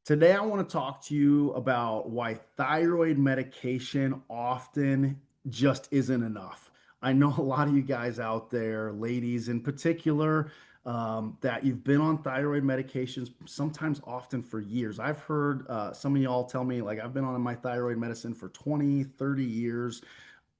Today, I want to talk to you about why thyroid medication often just isn't enough. I know a lot of you guys out there, ladies in particular, that you've been on thyroid medications sometimes often for years. I've heard some of y'all tell me, like, I've been on my thyroid medicine for 20, 30 years.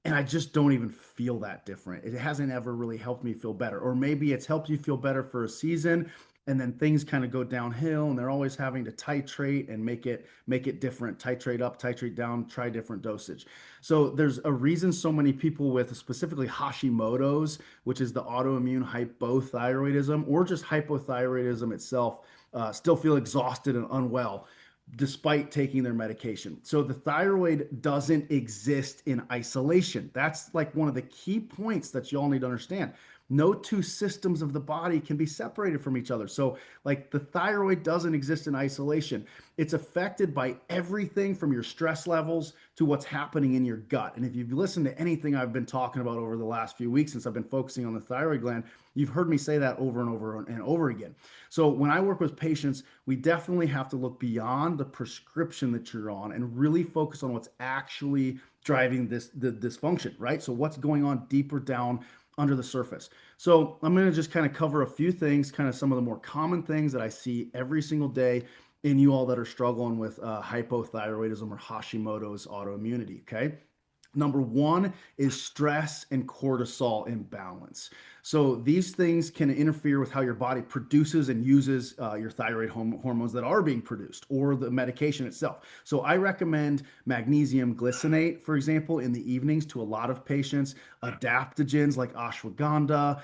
And I just don't even feel that different. It hasn't ever really helped me feel better. Or maybe it's helped you feel better for a season and then things kind of go downhill and they're always having to titrate and make it different, titrate up, titrate down, try different dosage. So there's a reason so many people with specifically Hashimoto's, which is the autoimmune hypothyroidism or just hypothyroidism itself, still feel exhausted and unwell despite taking their medication. So the thyroid doesn't exist in isolation. That's like one of the key points that you all need to understand. No two systems of the body can be separated from each other. So, like the thyroid doesn't exist in isolation. It's affected by everything from your stress levels to what's happening in your gut. And if you've listened to anything I've been talking about over the last few weeks since I've been focusing on the thyroid gland, you've heard me say that over and over and over again. So, when I work with patients, we definitely have to look beyond the prescription that you're on and really focus on what's actually driving the dysfunction, right? So, what's going on deeper down under the surface. So I'm going to just kind of cover a few things, kind of some of the more common things that I see every single day in you all that are struggling with hypothyroidism or Hashimoto's autoimmunity. Okay. Number one is stress and cortisol imbalance. So these things can interfere with how your body produces and uses your thyroid hormones that are being produced or the medication itself. So I recommend magnesium glycinate, for example, in the evenings to a lot of patients, adaptogens like ashwagandha,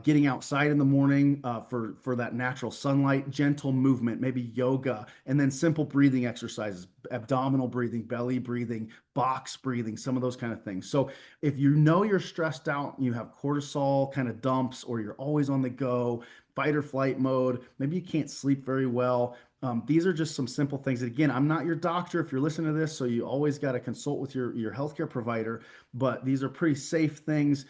getting outside in the morning for that natural sunlight, gentle movement, maybe yoga, and then simple breathing exercises, abdominal breathing, belly breathing, box breathing, some of those kind of things. So if you know you're stressed out, you have cortisol kind of dumps, or you're always on the go, fight or flight mode, maybe you can't sleep very well. These are just some simple things. Again, I'm not your doctor if you're listening to this, so you always got to consult with your healthcare provider. But these are pretty safe things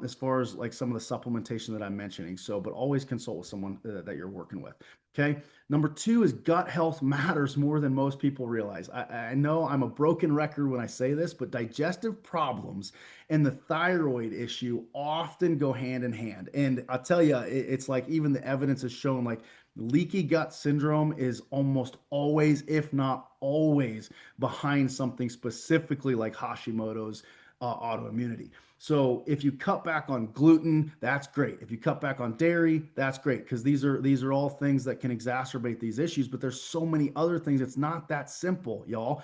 as far as like some of the supplementation that I'm mentioning. So, but always consult with someone that you're working with. Okay. Number two is gut health matters more than most people realize. I know I'm a broken record when I say this, but digestive problems and the thyroid issue often go hand in hand. And I'll tell you, it's like even the evidence has shown like leaky gut syndrome is almost always, if not always, behind something specifically like Hashimoto's autoimmunity. So if you cut back on gluten, that's great. If you cut back on dairy, that's great because these are all things that can exacerbate these issues. But there's so many other things. It's not that simple, y'all.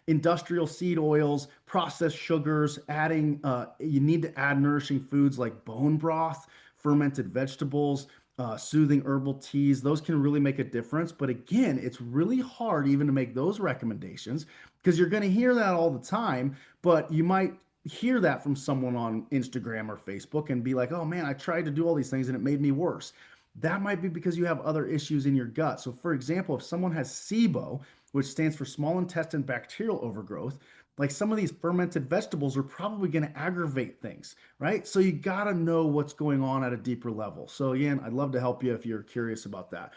Industrial seed oils, processed sugars, you need to add nourishing foods like bone broth, fermented vegetables, soothing herbal teas. Those can really make a difference. But again, it's really hard even to make those recommendations because you're going to hear that all the time, but you might hear that from someone on Instagram or Facebook and be like, oh man, I tried to do all these things and it made me worse. That might be because you have other issues in your gut. So, for example, if someone has SIBO, which stands for small intestine bacterial overgrowth, like some of these fermented vegetables are probably going to aggravate things, right? So, you got to know what's going on at a deeper level. So, again, I'd love to help you if you're curious about that.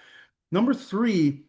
Number three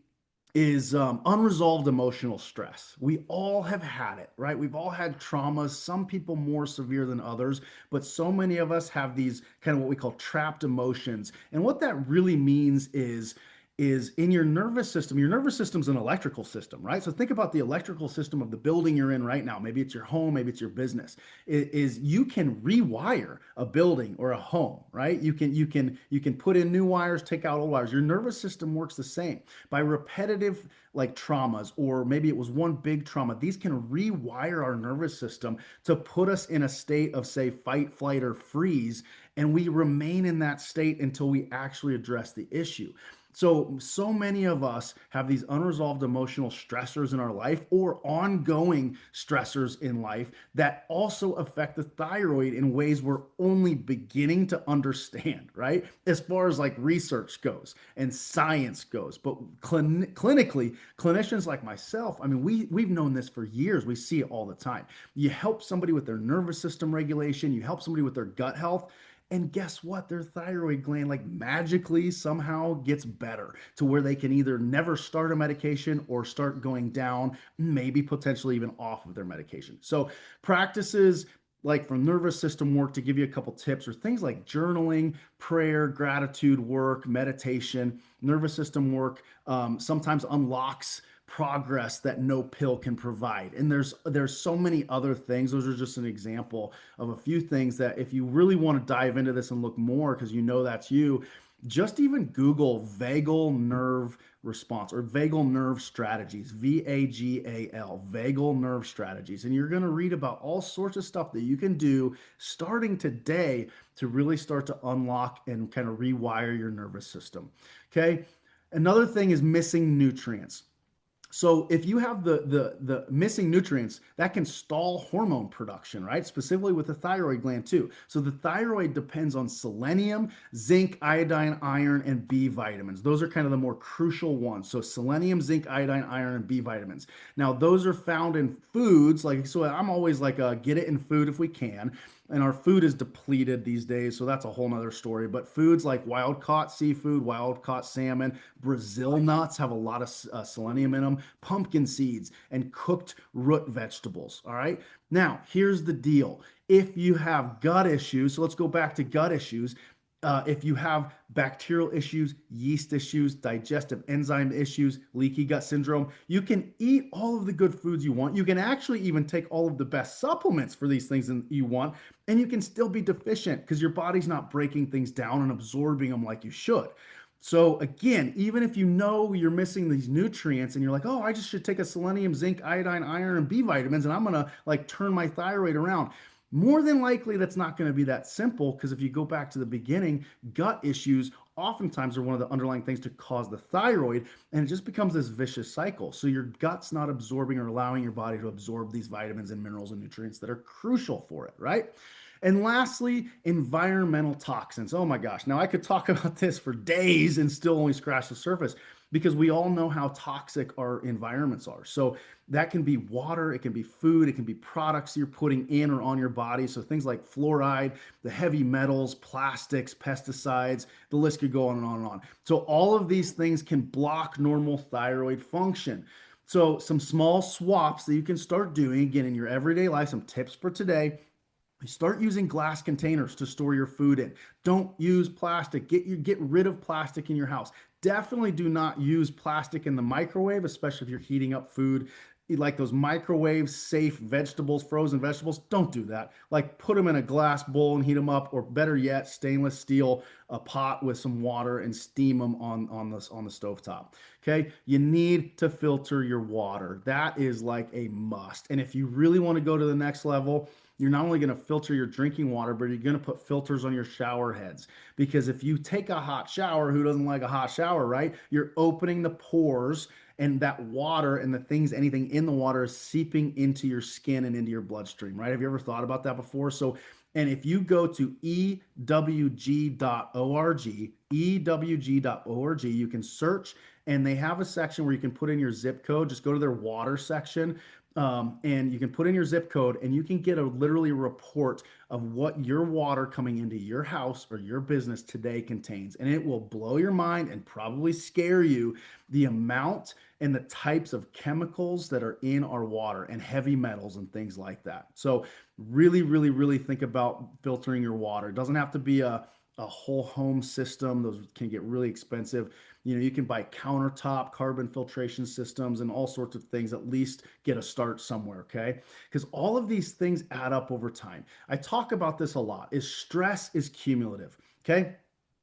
is unresolved emotional stress. We all have had it, right? We've all had traumas, some people more severe than others, but so many of us have these kind of what we call trapped emotions. And what that really means is in your nervous system's an electrical system, right? So think about the electrical system of the building you're in right now. Maybe it's your home, maybe it's your business. Is you can rewire a building or a home, right? You can put in new wires, take out old wires. Your nervous system works the same. By repetitive like traumas, or maybe it was one big trauma, these can rewire our nervous system to put us in a state of, say, fight, flight, or freeze, and we remain in that state until we actually address the issue. So many of us have these unresolved emotional stressors in our life or ongoing stressors in life that also affect the thyroid in ways we're only beginning to understand, right? As far as like research goes and science goes. But clinically, clinicians like myself, I mean, we've known this for years. We see it all the time. You help somebody with their nervous system regulation, you help somebody with their gut health, And guess what? Their thyroid gland like magically somehow gets better to where they can either never start a medication or start going down, maybe potentially even off of their medication. So practices like for nervous system work, to give you a couple tips, or things like journaling, prayer, gratitude work, meditation, nervous system work sometimes unlocks progress that no pill can provide. And there's so many other things. Those are just an example of a few things that if you really want to dive into this and look more, because you know that's you, just even Google vagal nerve response or vagal nerve strategies, VAGAL, vagal nerve strategies. And you're going to read about all sorts of stuff that you can do starting today to really start to unlock and kind of rewire your nervous system. Okay. Another thing is missing nutrients. So if you have the missing nutrients, that can stall hormone production, right? Specifically with the thyroid gland too. So the thyroid depends on selenium, zinc, iodine, iron, and B vitamins. Those are kind of the more crucial ones. So selenium, zinc, iodine, iron, and B vitamins. Now those are found in foods. Like so, I'm always like, get it in food if we can. And our food is depleted these days, so that's a whole nother story. But foods like wild caught seafood, wild caught salmon, Brazil nuts have a lot of selenium in them, pumpkin seeds, and cooked root vegetables. All right. Now, here's the deal. If you have gut issues, so let's go back to gut issues. If you have bacterial issues, yeast issues, digestive enzyme issues, leaky gut syndrome, you can eat all of the good foods you want. You can actually even take all of the best supplements for these things that you want, and you can still be deficient because your body's not breaking things down and absorbing them like you should. So again, even if you know you're missing these nutrients and you're like, oh, I just should take a selenium, zinc, iodine, iron, and B vitamins, and I'm gonna like turn my thyroid around. More than likely, that's not going to be that simple because if you go back to the beginning, gut issues oftentimes are one of the underlying things to cause the thyroid, and it just becomes this vicious cycle. So your gut's not absorbing or allowing your body to absorb these vitamins and minerals and nutrients that are crucial for it, right? And lastly, environmental toxins. Oh my gosh. Now I could talk about this for days and still only scratch the surface because we all know how toxic our environments are. So that can be water, it can be food, it can be products you're putting in or on your body. So things like fluoride, the heavy metals, plastics, pesticides, the list could go on and on and on. So all of these things can block normal thyroid function. So some small swaps that you can start doing again in your everyday life, some tips for today. Start using glass containers to store your food in. Don't use plastic. Get rid of plastic in your house. Definitely do not use plastic in the microwave, especially if you're heating up food. Like those microwave safe vegetables, frozen vegetables, don't do that. Like put them in a glass bowl and heat them up, or better yet, stainless steel a pot with some water and steam them on the stovetop. Okay, you need to filter your water. That is like a must. And if you really want to go to the next level, you're not only going to filter your drinking water, but you're going to put filters on your shower heads. Because if you take a hot shower, who doesn't like a hot shower, right? You're opening the pores, and that water and the things, anything in the water is seeping into your skin and into your bloodstream, right? Have you ever thought about that before? So, and if you go to ewg.org, you can search and they have a section where you can put in your zip code. Just go to their water section, and you can put in your zip code and you can get a literally report of what your water coming into your house or your business today contains. And it will blow your mind and probably scare you, the amount and the types of chemicals that are in our water and heavy metals and things like that. So really, really, really think about filtering your water. It doesn't have to be a whole home system. Those can get really expensive. You know, you can buy countertop carbon filtration systems and all sorts of things, at least get a start somewhere, okay? Because all of these things add up over time. I talk about this a lot, is stress is cumulative, okay?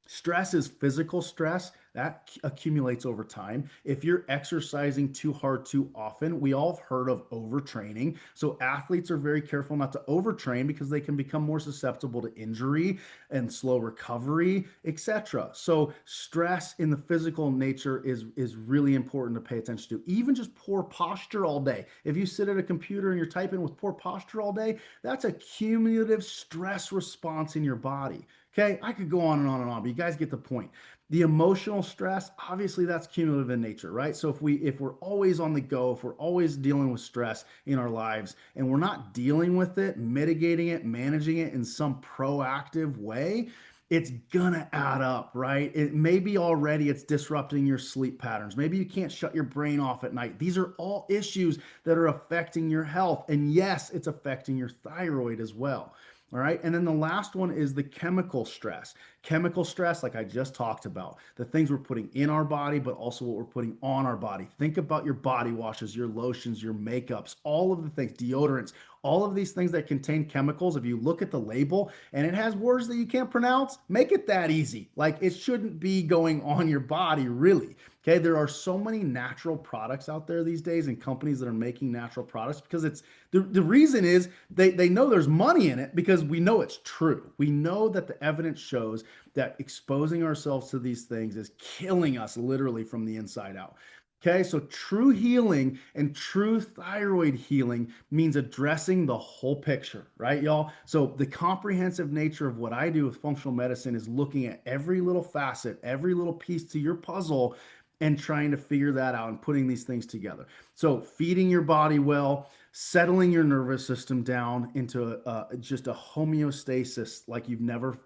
Stress is physical stress that accumulates over time. If you're exercising too hard too often, we all have heard of overtraining. So athletes are very careful not to overtrain because they can become more susceptible to injury and slow recovery, etc. So stress in the physical nature is really important to pay attention to. Even just poor posture all day. If you sit at a computer and you're typing with poor posture all day, that's a cumulative stress response in your body. Okay, I could go on and on and on, but you guys get the point. The emotional stress, obviously that's cumulative in nature, right? So if we're always on the go, if we're always dealing with stress in our lives and we're not dealing with it, mitigating it, managing it in some proactive way, it's gonna add up, right? It maybe already it's disrupting your sleep patterns. Maybe you can't shut your brain off at night. These are all issues that are affecting your health. And yes, it's affecting your thyroid as well. All right. And then the last one is the chemical stress. Chemical stress, like I just talked about, the things we're putting in our body, but also what we're putting on our body. Think about your body washes, your lotions, your makeups, all of the things, deodorants, all of these things that contain chemicals. If you look at the label and it has words that you can't pronounce, make it that easy. Like it shouldn't be going on your body, really. Okay, there are so many natural products out there these days and companies that are making natural products because it's the reason is they know there's money in it because we know it's true. We know that the evidence shows that exposing ourselves to these things is killing us literally from the inside out. Okay, so true healing and true thyroid healing means addressing the whole picture, right, y'all? So, the comprehensive nature of what I do with functional medicine is looking at every little facet, every little piece to your puzzle, and trying to figure that out and putting these things together. So, feeding your body well, settling your nervous system down into just a homeostasis like you've never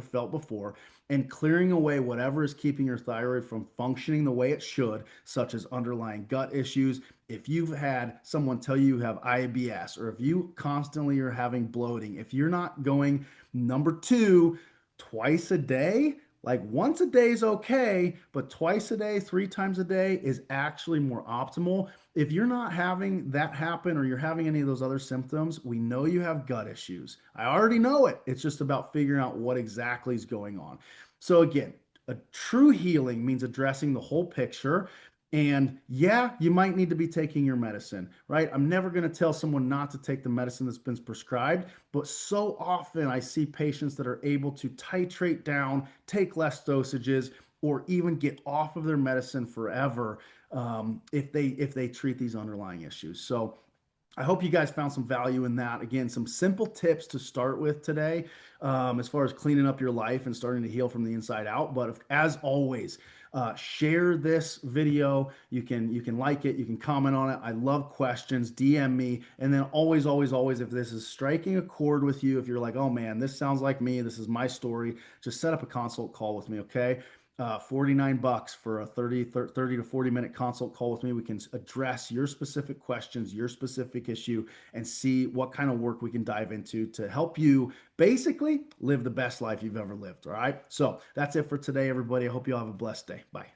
felt before, and clearing away whatever is keeping your thyroid from functioning the way it should, such as underlying gut issues. If you've had someone tell you have IBS, or if you constantly are having bloating, if you're not going number two twice a day, like once a day is okay, but twice a day, three times a day is actually more optimal. If you're not having that happen or you're having any of those other symptoms, we know you have gut issues. I already know it. It's just about figuring out what exactly is going on. So, again, a true healing means addressing the whole picture. And yeah, you might need to be taking your medicine, right? I'm never going to tell someone not to take the medicine that's been prescribed, but so often I see patients that are able to titrate down, take less dosages, or even get off of their medicine forever if they treat these underlying issues. So I hope you guys found some value in that. Again, some simple tips to start with today, as far as cleaning up your life and starting to heal from the inside out. But as always, share this video. You can like it, you can comment on it. I love questions. DM me, and then always, always, always, if this is striking a chord with you, if you're like, oh man, this sounds like me, this is my story, just set up a consult call with me, okay? $49 for a 30 to 40 minute consult call with me. We can address your specific questions, your specific issue, and see what kind of work we can dive into to help you basically live the best life you've ever lived. All right. So that's it for today, everybody. I hope you all have a blessed day. Bye.